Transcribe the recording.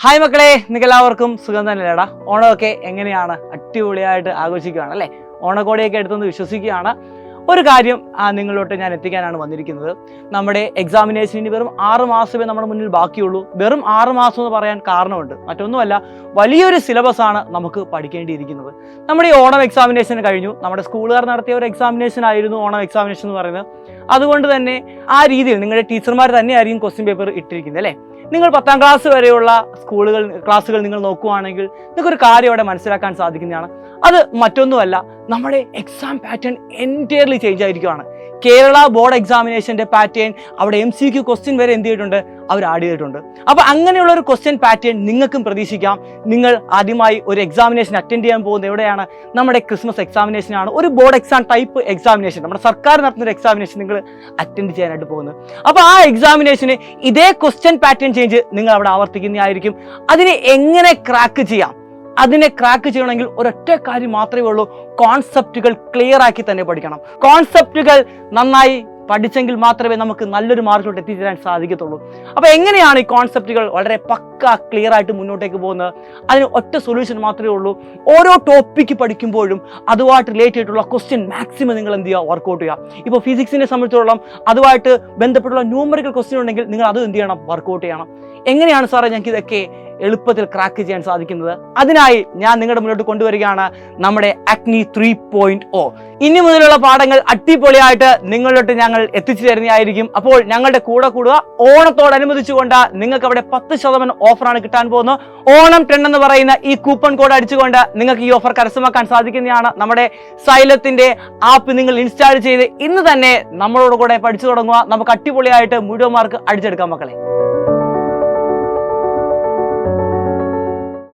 Hi മക്കളെ, നിങ്ങൾക്കെല്ലാവർക്കും സുഖം തന്നെയല്ലേടാ? ഓണമൊക്കെ എങ്ങനെയാണ്? അടിപൊളിയായിട്ട് ആഘോഷിക്കുകയാണ് അല്ലേ? ഓണക്കോടിയൊക്കെ എടുത്തെന്ന് വിശ്വസിക്കുകയാണ്. ഒരു കാര്യം നിങ്ങളോട്ട് ഞാൻ എത്തിക്കാനാണ് വന്നിരിക്കുന്നത്. നമ്മുടെ എക്സാമിനേഷന് വെറും 6 മാസമേ നമ്മുടെ മുന്നിൽ ബാക്കിയുള്ളൂ. വെറും 6 മാസം എന്ന് പറയാൻ കാരണമുണ്ട്. മറ്റൊന്നുമല്ല, വലിയൊരു സിലബസാണ് നമുക്ക് പഠിക്കേണ്ടിയിരിക്കുന്നത്. നമ്മുടെ ഈ ഓണം എക്സാമിനേഷൻ കഴിഞ്ഞു. നമ്മുടെ സ്കൂളുകാർ നടത്തിയ ഒരു എക്സാമിനേഷൻ ആയിരുന്നു ഓണം എക്സാമിനേഷൻ എന്ന് പറയുന്നത്. അതുകൊണ്ട് തന്നെ ആ രീതിയിൽ നിങ്ങളുടെ ടീച്ചർമാർ തന്നെയായിരിക്കും ക്വസ്റ്റ്യൻ പേപ്പർ ഇട്ടിരിക്കുന്നത് അല്ലേ? നിങ്ങൾ 10ാം ക്ലാസ് വരെയുള്ള ക്ലാസ്സുകൾ നിങ്ങൾ നോക്കുകയാണെങ്കിൽ നിങ്ങൾക്കൊരു കാര്യം അവിടെ മനസ്സിലാക്കാൻ സാധിക്കുന്നതാണ്. അത് മറ്റൊന്നുമല്ല, നമ്മുടെ എക്സാം പാറ്റേൺ എൻറ്റയർലി ചേഞ്ച് ആയിരിക്കുകയാണ്. കേരള ബോർഡ് എക്സാമിനേഷൻ്റെ പാറ്റേൺ അവിടെ MCQ ക്വസ്റ്റ്യൻ വരെ എന്ത് ചെയ്തിട്ടുണ്ട്, അവർ ആഡ് ചെയ്തിട്ടുണ്ട്. അപ്പോൾ അങ്ങനെയുള്ള ഒരു ക്വസ്റ്റ്യൻ പാറ്റേൺ നിങ്ങൾക്കും പ്രതീക്ഷിക്കാം. നിങ്ങൾ ആദ്യമായി ഒരു എക്സാമിനേഷൻ അറ്റൻഡ് ചെയ്യാൻ പോകുന്നത് എവിടെയാണ്? നമ്മുടെ ക്രിസ്മസ് എക്സാമിനേഷനാണ്. ഒരു ബോർഡ് എക്സാം ടൈപ്പ് എക്സാമിനേഷൻ, നമ്മുടെ സർക്കാർ നടത്തുന്ന ഒരു എക്സാമിനേഷൻ നിങ്ങൾ അറ്റൻഡ് ചെയ്യാനായിട്ട് പോകുന്നത്. അപ്പോൾ ആ എക്സാമിനേഷന് ഇതേ ക്വസ്റ്റ്യൻ പാറ്റേൺ ചേഞ്ച് നിങ്ങൾ അവിടെ ആവർത്തിക്കുന്നതായിരിക്കും. അതിനെ എങ്ങനെ ക്രാക്ക് ചെയ്യാം? അതിനെ ക്രാക്ക് ചെയ്യണമെങ്കിൽ ഒരൊറ്റ കാര്യം മാത്രമേ ഉള്ളൂ, കോൺസെപ്റ്റുകൾ ക്ലിയർ ആക്കി തന്നെ പഠിക്കണം. കോൺസെപ്റ്റുകൾ നന്നായി പഠിച്ചെങ്കിൽ മാത്രമേ നമുക്ക് നല്ലൊരു മാർക്കിലോട്ട് എത്തിച്ചേരാൻ സാധിക്കത്തുള്ളൂ. അപ്പോൾ എങ്ങനെയാണ് ഈ കോൺസെപ്റ്റുകൾ വളരെ പക്ക ക്ലിയർ ആയിട്ട് മുന്നോട്ടേക്ക് പോകുന്നത്? അതിന് ഒറ്റ സൊല്യൂഷൻ മാത്രമേ ഉള്ളൂ. ഓരോ ടോപ്പിക്ക് പഠിക്കുമ്പോഴും അതുമായിട്ട് റിലേറ്റ് ചെയ്തിട്ടുള്ള ക്വസ്റ്റ്യൻ മാക്സിമം നിങ്ങൾ എന്ത് ചെയ്യുക, വർക്കൗട്ട് ചെയ്യുക. ഇപ്പോൾ ഫിസിക്സിനെ സംബന്ധിച്ചിടത്തോളം അതുമായിട്ട് ബന്ധപ്പെട്ടുള്ള ന്യൂമറിക്കൽ ക്വസ്റ്റ്യൻ ഉണ്ടെങ്കിൽ നിങ്ങൾ അത് എന്ത് ചെയ്യണം, വർക്കൗട്ട് ചെയ്യണം. എങ്ങനെയാണ് സാറേ ഞങ്ങൾക്ക് ഇതൊക്കെ എളുപ്പത്തിൽ ക്രാക്ക് ചെയ്യാൻ സാധിക്കുന്നത്? അതിനായി ഞാൻ നിങ്ങളുടെ മുന്നോട്ട് കൊണ്ടുവരികയാണ് നമ്മുടെ അഗ്നി 3.0. ഇനി മുതലുള്ള പാഠങ്ങൾ അടിപൊളിയായിട്ട് നിങ്ങളിലോട്ട് ഞങ്ങൾ എത്തിച്ചു തരുന്നതായിരിക്കും. അപ്പോൾ ഞങ്ങളുടെ കൂടെ കൂടുക. ഓണത്തോടനുബന്ധിച്ചുകൊണ്ട് നിങ്ങൾക്ക് അവിടെ 10% ഓഫറാണ് കിട്ടാൻ പോകുന്നത്. ഓണം 10 എന്ന് പറയുന്ന ഈ കൂപ്പൺ കോഡ് അടിച്ചുകൊണ്ട് നിങ്ങൾക്ക് ഈ ഓഫർ കരസ്ഥമാക്കാൻ സാധിക്കുന്നതാണ്. നമ്മുടെ സൈലത്തിന്റെ ആപ്പ് നിങ്ങൾ ഇൻസ്റ്റാൾ ചെയ്ത് ഇന്ന് തന്നെ നമ്മളോട് കൂടെ പഠിച്ചു തുടങ്ങുക. നമുക്ക് അടിപൊളിയായിട്ട് മുഴുവൻ മാർക്ക് അടിച്ചെടുക്കാം മക്കളെ.